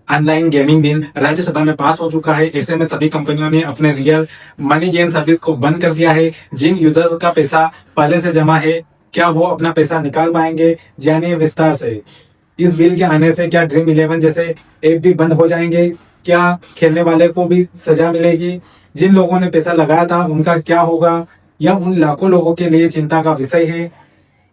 Online gaming bill Rajya Sabha में पास हो चुका है। ऐसे में सभी कंपनियों ने अपने रियल मनी गेम सर्विस को बंद कर दिया है। जिन यूजर का पैसा पहले से जमा है, क्या वो अपना पैसा निकाल पाएंगे? जानिए विस्तार से। इस बिल के आने से क्या ड्रीम इलेवन जैसे ऐप भी बंद हो जाएंगे? क्या खेलने वाले को भी सजा मिलेगी? जिन लोगों ने पैसा लगाया था उनका क्या होगा? यह उन लाखों लोगों के लिए चिंता का विषय है।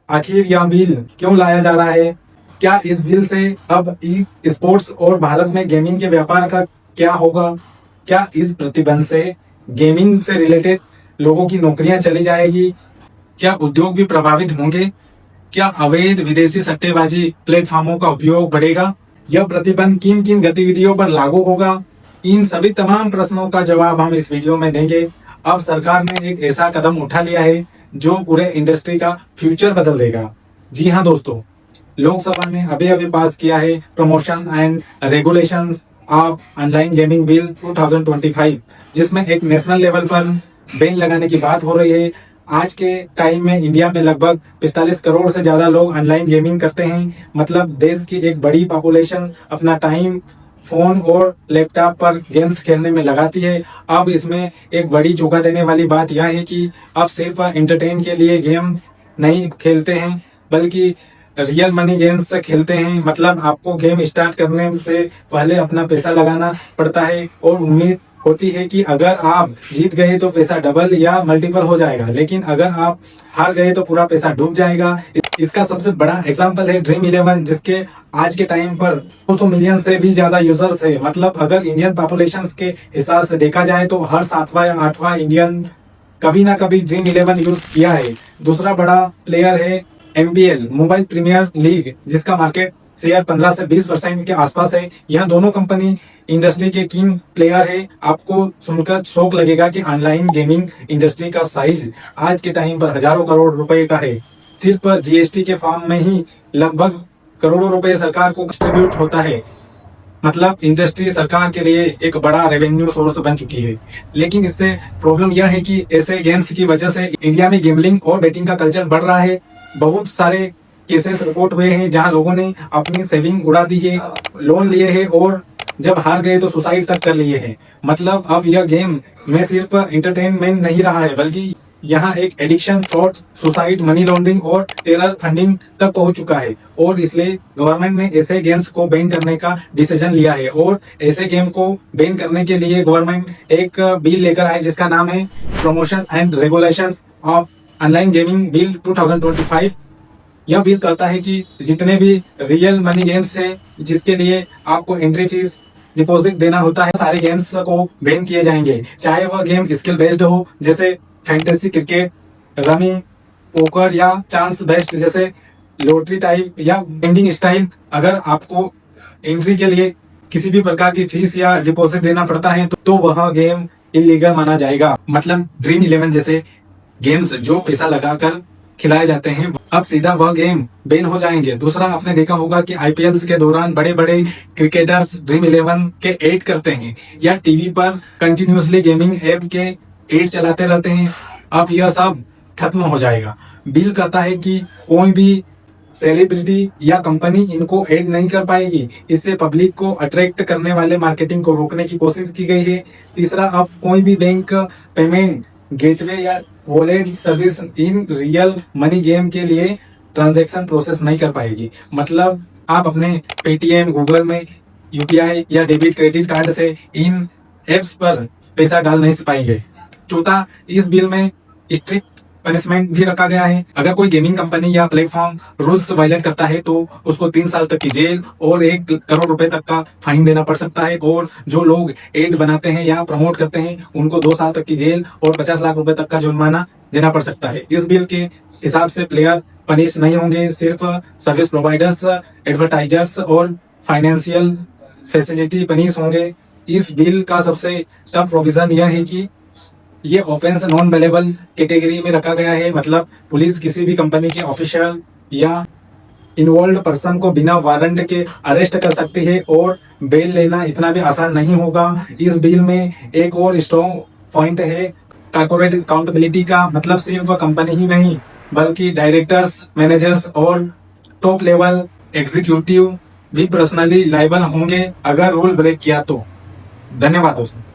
आखिर यह बिल क्यों लाया जा रहा है? क्या इस बिल से अब ई स्पोर्ट्स और भारत में गेमिंग के व्यापार का क्या होगा? क्या इस प्रतिबंध से गेमिंग से रिलेटेड लोगों की नौकरियां चली जाएगी? क्या उद्योग भी प्रभावित होंगे? क्या अवैध विदेशी सट्टेबाजी प्लेटफॉर्मों का उपयोग बढ़ेगा? यह प्रतिबंध किन किन गतिविधियों पर लागू होगा? इन सभी तमाम प्रश्नों का जवाब हम इस वीडियो में देंगे। अब सरकार ने एक ऐसा कदम उठा लिया है जो पूरे इंडस्ट्री का फ्यूचर बदल देगा। जी हाँ दोस्तों, लोकसभा ने अभी अभी पास किया है promotion and regulations of online gaming bill 2025, जिसमें एक नेशनल लेवल पर बैन लगाने की बात हो रही है। आज के टाइम में इंडिया में लगभग 45 करोड़ से ज्यादा लोग ऑनलाइन गेमिंग करते हैं। मतलब देश की एक बड़ी पॉपुलेशन अपना टाइम फोन और लैपटॉप पर गेम्स खेलने में लगाती है। अब इसमें एक बड़ी चौंका देने वाली बात यह है कि अब सिर्फ एंटरटेन के लिए गेम्स नहीं खेलते हैं, बल्कि रियल मनी गेम्स से खेलते हैं। मतलब आपको गेम स्टार्ट करने से पहले अपना पैसा लगाना पड़ता है और उम्मीद होती है कि अगर आप जीत गए तो पैसा डबल या मल्टीपल हो जाएगा, लेकिन अगर आप हार गए तो पूरा पैसा डूब जाएगा। इसका सबसे बड़ा एग्जांपल है ड्रीम इलेवन, जिसके आज के टाइम पर 200 मिलियन से भी ज्यादा यूजर्स है। मतलब अगर इंडियन पॉपुलेशन के हिसाब से देखा जाए तो हर 7वां या 8वां इंडियन कभी ना कभी ड्रीम इलेवन यूज किया है। दूसरा बड़ा प्लेयर है MPL मोबाइल प्रीमियर लीग, जिसका मार्केट शेयर 15 से 20% के आसपास है। यह दोनों कंपनी इंडस्ट्री के किंग प्लेयर है। आपको सुनकर शौक लगेगा कि ऑनलाइन गेमिंग इंडस्ट्री का साइज आज के टाइम पर हजारों करोड़ रुपए का है। सिर्फ GST के फॉर्म में ही लगभग करोड़ों रुपए सरकार को डिस्ट्रीब्यूट होता है। मतलब इंडस्ट्री सरकार के लिए एक बड़ा रेवेन्यू सोर्स बन चुकी है। लेकिन इससे प्रॉब्लम यह है कि ऐसे गेम्स की वजह से इंडिया में गेमलिंग और बेटिंग का कल्चर बढ़ रहा है। बहुत सारे केसेस रिपोर्ट हुए हैं जहां लोगों ने अपनी सेविंग उड़ा दी है, लोन लिए हैं और जब हार गए तो सुसाइड तक कर लिए हैं। मतलब अब यह गेम में सिर्फ एंटरटेनमेंट नहीं रहा है, बल्कि यहाँ एक addiction, fraud, suicide, money laundering और टेरर फंडिंग तक पहुंच चुका है। और इसलिए गवर्नमेंट ने ऐसे गेम्स को बैन करने का डिसीजन लिया है। और ऐसे गेम को बैन करने के लिए गवर्नमेंट एक बिल लेकर आए जिसका नाम है promotion and regulations of online gaming bill 2025। यह बिल कहता है कि जितने भी रियल मनी गेम्स हैं जिसके लिए आपको एंट्री फीस डिपॉजिट देना होता है, सारे गेम्स को बैन किए जाएंगे। चाहे वह गेम स्किल बेस्ड हो जैसे फैंटेसी क्रिकेट, रमी, पोकर या चांस बेस्ड जैसे लॉटरी टाइप या बेंडिंग स्टाइल। अगर आपको एंट्री के लिए किसी भी प्रकार की फीस या डिपॉजिट देना पड़ता है तो वह गेम इलीगल माना जाएगा। मतलब ड्रीम इलेवन जैसे गेम्स जो पैसा लगाकर खिलाए जाते हैं, अब सीधा वह गेम बैन हो जाएंगे। दूसरा, आपने देखा होगा कि IPLs के दौरान बड़े बड़े क्रिकेटर्स ड्रीम इलेवन के ऐड करते हैं या टीवी पर कंटिन्यूसली गेमिंग ऐप के ऐड चलाते रहते हैं। अब यह सब खत्म हो जाएगा। बिल कहता है कि कोई भी सेलिब्रिटी या कंपनी इनको ऐड नहीं कर पाएगी। इससे पब्लिक को अट्रैक्ट करने वाले मार्केटिंग को रोकने की कोशिश की गई है। तीसरा, अब कोई भी बैंक पेमेंट गेटवे या wallet service in real money game के लिए ट्रांजैक्शन प्रोसेस नहीं कर पाएगी। मतलब आप अपने पेटीएम, गूगल में UPI या डेबिट क्रेडिट कार्ड से इन एप्स पर पैसा डाल नहीं पाएंगे। चौथा, इस बिल में स्ट्रिक्ट पनिशमेंट भी रखा गया है। अगर कोई गेमिंग कंपनी या प्लेटफॉर्म रूल्स वायलेट करता है तो उसको 3 साल तक की जेल और 1 करोड़ रुपए तक का फाइन देना पड़ सकता है। और जो लोग एड बनाते हैं या प्रमोट करते हैं उनको 2 साल तक की जेल और 50 लाख रुपए तक का जुर्माना देना पड़ सकता है। इस बिल के हिसाब से प्लेयर पनिश नहीं होंगे, सिर्फ सर्विस प्रोवाइडर्स, एडवर्टाइजर्स और फाइनेंशियल फैसिलिटी पनिश होंगे। इस बिल का सबसे टफ प्रोविजन यह है कि ये ऑफेंस नॉन बेलेबल कैटेगरी में रखा गया है। मतलब पुलिस किसी भी कंपनी के ऑफिशियल या इन्वॉल्व पर्सन को बिना वारंट के अरेस्ट कर सकती है और बेल लेना इतना भी आसान नहीं होगा। इस बिल में एक और स्ट्रॉन्ग पॉइंट है कॉर्पोरेट अकाउंटेबिलिटी का। मतलब सिर्फ कंपनी ही नहीं बल्कि डायरेक्टर्स, मैनेजर्स और टॉप लेवल एग्जीक्यूटिव भी पर्सनली लायबल होंगे अगर रूल ब्रेक किया तो। धन्यवाद दोस्तों।